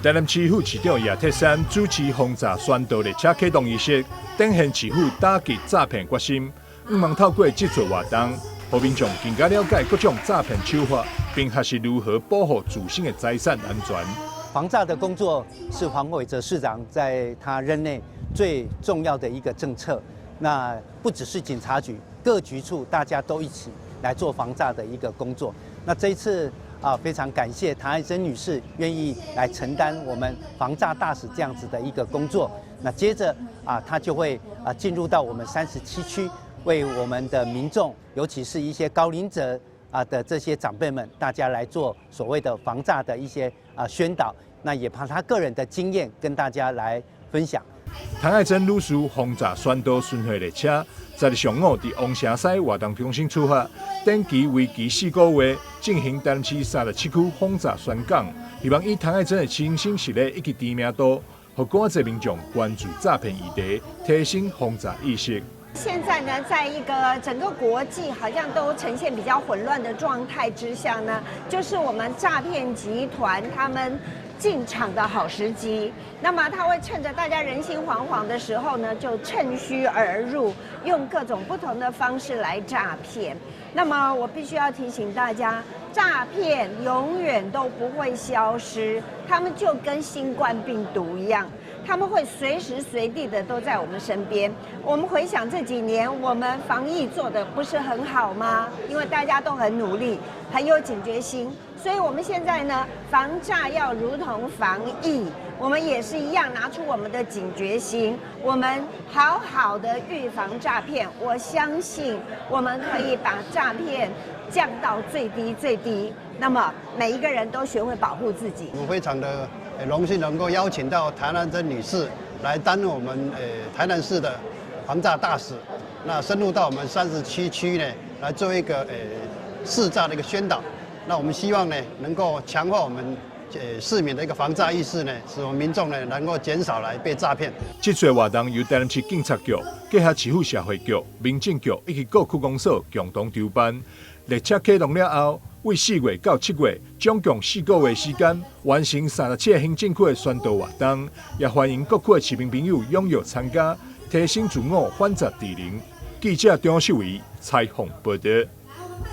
台南市副市长叶铁山主持轰炸宣导列车启动仪式，展现市府打击诈骗决心。希望透过这次活动，让民众更加了解各种诈骗手法，并学习如何保护自身的财产安全。防诈的工作是黄伟哲市长在他任内最重要的一个政策。那不只是警察局，各局处大家都一起来做防诈的一个工作。那这一次非常感谢谭爱珍女士愿意来承担我们防诈大使这样子的一个工作。那接着她就会进入到我们37区，为我们的民众，尤其是一些高龄者的这些长辈们，大家来做所谓的防诈的一些宣导。那也把她个人的经验跟大家来分享。谭爱珍女士轰炸宣导巡回列车，10日上午伫王城西活动中心出发，短期为期4个月，进行台南市37区轰炸宣讲，希望以谭爱珍的亲身实例以及知名度，让更多民众关注诈骗议题，提升轰炸意识。现在呢，在一个整个国际好像都呈现比较混乱的状态之下呢，就是我们诈骗集团他们进场的好时机。那么他会趁着大家人心惶惶的时候呢，就趁虚而入，用各种不同的方式来诈骗。那么我必须要提醒大家，诈骗永远都不会消失，他们就跟新冠病毒一样。他们会随时随地的都在我们身边。我们回想这几年，我们防疫做的不是很好吗？因为大家都很努力，很有警觉心，所以我们现在呢，防诈要如同防疫，我们也是一样拿出我们的警觉心，我们好好的预防诈骗。我相信我们可以把诈骗降到最低最低。那么每一个人都学会保护自己。我非常的荣幸能够邀请到谭爱珍女士来担任我们台南市的防诈大使，那深入到我们37区呢，来做一个市诈的一个宣导。那我们希望呢，能够强化我们市民的一个防诈意识呢，使我们民众呢能够减少来被诈骗。这次活动由台南市警察局、结合市府社会局、民政局以及各区公所共同筹办。列车启动了后，为4月到7月，总共4个月时间，完成37个行政区的宣导活动。也欢迎各区的市民朋友踊跃参加，提升自我反诈智能。记者张秀维采访报道。